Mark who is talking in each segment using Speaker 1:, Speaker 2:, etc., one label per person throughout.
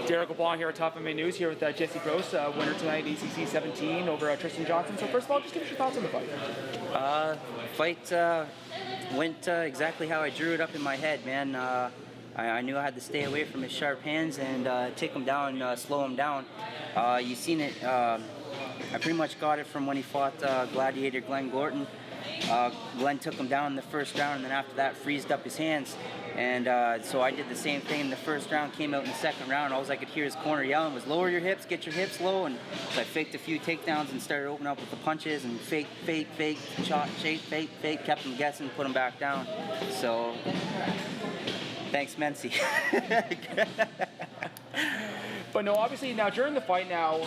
Speaker 1: Derek LeBlanc here at Top MMA News here with Jesse Gross, winner tonight, ECC 17 over Tristan Johnson. So first of all, just give us your thoughts on the fight.
Speaker 2: Fight went exactly how I drew it up in my head, man. I knew I had to stay away from his sharp hands and take him down, slow him down. You seen it. I pretty much got it from when he fought Gladiator Glenn Gorton. Glenn took him down in the first round, and then after that freezed up his hands. And so I did the same thing in the first round, came out in the second round. All I could hear his corner yelling was, lower your hips, get your hips low. And so I faked a few takedowns and started opening up with the punches and fake, shot, shake, fake, kept him guessing, put him back down. So, thanks, Mency.
Speaker 1: But no, obviously now during the fight now,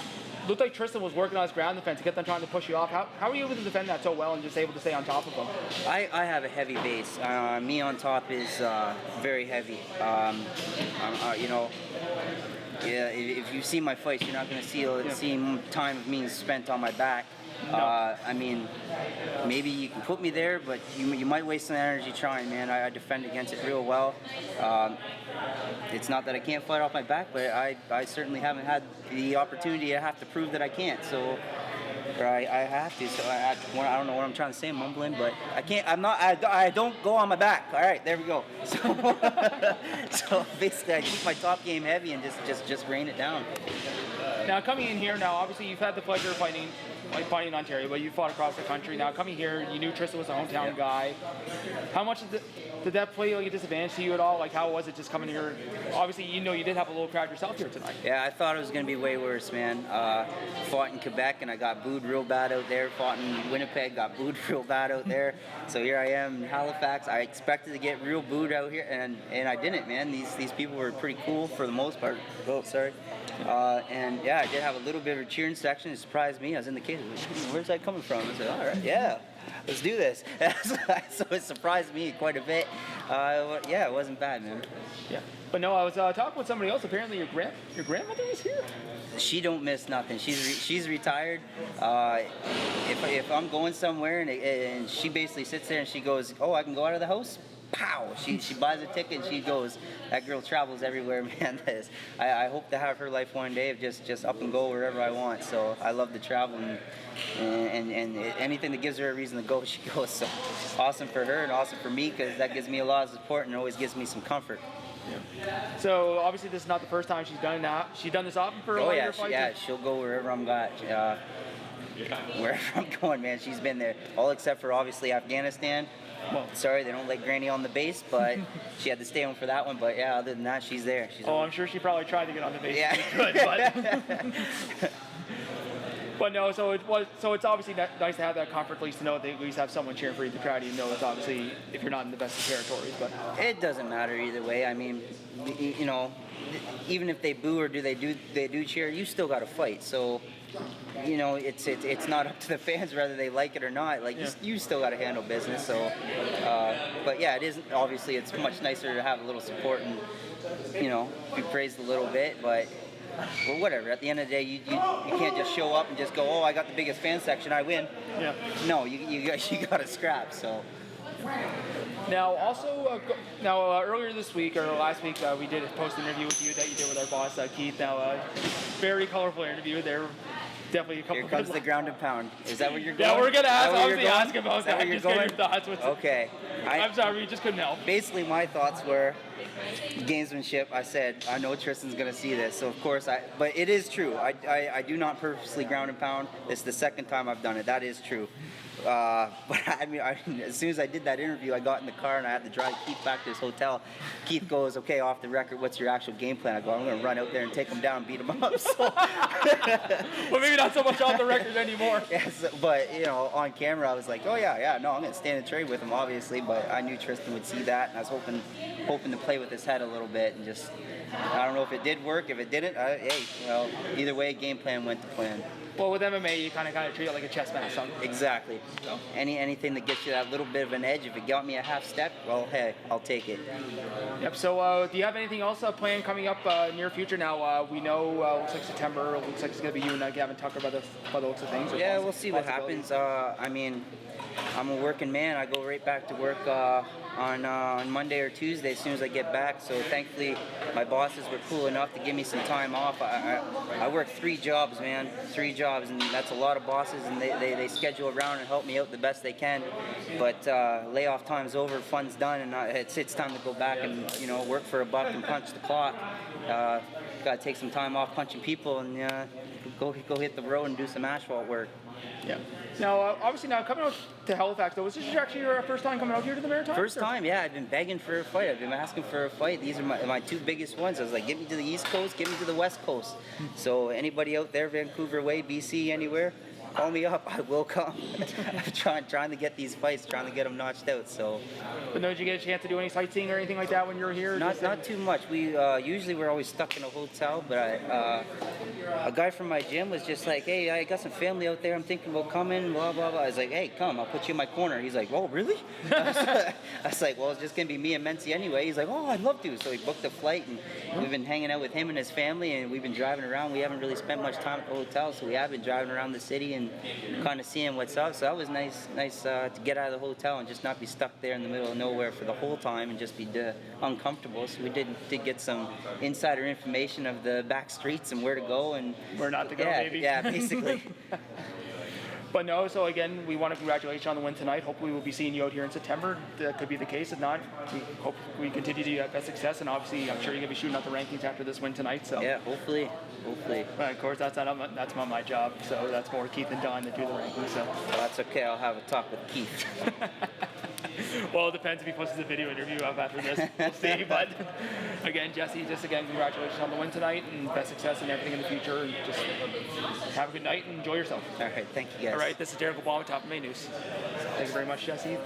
Speaker 1: looked like Tristan was working on his ground defense to get them trying to push you off. How were you able to defend that so well and just able to stay on top of them?
Speaker 2: I have a heavy base. Me on top is very heavy. You know, yeah, if you see my fights, you're not going to see time of me spent on my back.
Speaker 1: No.
Speaker 2: I mean, maybe you can put me there, but you might waste some energy trying, man. I defend against it real well. It's not that I can't fight off my back, but I certainly haven't had the opportunity. I have to prove that I can't, so or I have to. So I don't know what I'm trying to say. I'm mumbling, but I can't. I don't go on my back. All right, there we go. So basically, I keep my top game heavy and just rain it down.
Speaker 1: Now coming in here, now obviously you've had the pleasure of fighting in Ontario, but you fought across the country. Now coming here, you knew Tristan was a hometown guy. How much did that play like a disadvantage to you at all? Like how was it just coming here? Obviously, you know you did have a little crowd yourself here tonight.
Speaker 2: Yeah, I thought it was going to be way worse, man. Fought in Quebec and I got booed real bad out there. Fought in Winnipeg, got booed real bad out there. So here I am in Halifax. I expected to get real booed out here, and I didn't, man. These people were pretty cool for the most part. Oh, sorry. And yeah, I did have a little bit of a cheering section. It surprised me. I was in the cage. Where's that coming from? I said, all right, yeah, let's do this. So it surprised me quite a bit. Yeah, it wasn't bad, man.
Speaker 1: Yeah. But no, I was talking with somebody else. Apparently your grandmother was here.
Speaker 2: She don't miss nothing. She's retired. If I'm going somewhere and she basically sits there and she goes, oh, I can go out of the house? Pow! She buys a ticket and she goes. That girl travels everywhere, man. I hope to have her life one day of just up and go wherever I want. So I love to travel and anything that gives her a reason to go, she goes. So awesome for her and awesome for me because that gives me a lot of support and always gives me some comfort.
Speaker 1: Yeah. So obviously this is not the first time she's done that. She's done this often for a lot of your fights?
Speaker 2: Yeah, she'll go wherever I'm at. Wherever I'm going, man, she's been there. All except for obviously Afghanistan. Well, sorry, they don't let Granny on the base, but she had to stay home for that one. But yeah, other than that, she's there.
Speaker 1: I'm sure she probably tried to get on the base.
Speaker 2: Yeah.
Speaker 1: But but no, so it's obviously nice to have that comfort, at least to know that they at least have someone cheering for you to try to, you know, it's obviously if you're not in the best of territories. But
Speaker 2: it doesn't matter either way. I mean, you know, even if they boo or they do cheer, you still got to fight. So. You know, it's not up to the fans whether they like it or not. Like you still got to handle business. So, but yeah, it is obviously it's much nicer to have a little support and you know be praised a little bit. But well, whatever. At the end of the day, you can't just show up and just go, oh, I got the biggest fan section, I win. Yeah. No, you got to scrap. So.
Speaker 1: Now, also, earlier this week or last week, we did a post interview with you that you did with our boss Keith. Now, very colorful interview there. Definitely a couple.
Speaker 2: Here comes the ground and pound. Is that what you're going?
Speaker 1: Yeah, we're gonna ask about that.
Speaker 2: Just
Speaker 1: get your thoughts.
Speaker 2: Okay.
Speaker 1: I'm sorry, we just couldn't help.
Speaker 2: Basically, my thoughts were gamesmanship. I said, I know Tristan's gonna see this, so of course but it is true. I do not purposely ground and pound. It's the second time I've done it. That is true. But I mean, as soon as I did that interview, I got in the car and I had to drive Keith back to his hotel. Keith goes, okay, off the record, what's your actual game plan? I go, I'm going to run out there and take him down and beat him up. So.
Speaker 1: Well, maybe not so much off the record anymore.
Speaker 2: Yes, but, you know, on camera, I was like, oh, yeah, no, I'm going to stand and trade with him, obviously. But I knew Tristan would see that, and I was hoping to play with his head a little bit and just, I don't know if it did work. If it didn't, hey, well, either way, game plan went to plan.
Speaker 1: Well, with MMA, you kind of treat it like a chess match.
Speaker 2: Exactly.
Speaker 1: So.
Speaker 2: Anything that gets you that little bit of an edge, if it got me a half step, well, hey, I'll take it.
Speaker 1: Yep. So, do you have anything else planned coming up near future? Now, we know looks like September. Looks like it's gonna be you and Gavin Tucker by the looks of things.
Speaker 2: Yeah, we'll see what happens. I mean, I'm a working man. I go right back to work on Monday or Tuesday as soon as I get back. So thankfully, my bosses were cool enough to give me some time off. I work 3 jobs, man, 3 jobs, and that's a lot of bosses, and they schedule around and help me out the best they can. But layoff time's over, fun's done, and it's time to go back and work for a buck and punch the clock. Got to take some time off punching people and go hit the road and do some asphalt work.
Speaker 1: Yeah. Now, obviously, now coming out to Halifax, though, was this actually your first time coming out here to the Maritimes?
Speaker 2: First time, yeah. I've been begging for a fight. I've been asking for a fight. These are my 2 biggest ones. I was like, get me to the East Coast, get me to the West Coast. So anybody out there, Vancouver way, BC, anywhere, call me up. I will come. I'm trying to get these fights, trying to get them notched out. So.
Speaker 1: But no, did you get a chance to do any sightseeing or anything like that when you were here?
Speaker 2: Not too much. We usually we're always stuck in a hotel, but a guy from my gym was just like, hey, I got some family out there. I'm thinking about coming. Blah blah blah. I was like, hey, come. I'll put you in my corner. He's like, oh, really? I was like, well, it's just gonna be me and Mency anyway. He's like, oh, I'd love to. So he booked a flight, and we've been hanging out with him and his family, and we've been driving around. We haven't really spent much time at the hotel, so we have been driving around the city and kind of seeing what's up. So that was nice to get out of the hotel and just not be stuck there in the middle of nowhere for the whole time and just be uncomfortable. So we did get some insider information of the back streets and where to go and
Speaker 1: where not to go, maybe.
Speaker 2: Yeah, basically.
Speaker 1: But no, so again, we want to congratulate you on the win tonight. Hopefully we'll be seeing you out here in September. That could be the case. If not, we hope we continue to have best success. And obviously, I'm sure you're going to be shooting out the rankings after this win tonight. So
Speaker 2: yeah, hopefully.
Speaker 1: But of course, that's not my job. So that's more Keith and Don that do the rankings. So
Speaker 2: well, that's okay. I'll have a talk with Keith.
Speaker 1: Well, it depends if he posts a video interview up after this. We'll see. But again, Jesse, congratulations on the win tonight and best success and everything in the future. And just have a good night and enjoy yourself.
Speaker 2: All right, thank you guys.
Speaker 1: All right, this is Derek Obama, Top of Main News. Thank you very much, Jesse.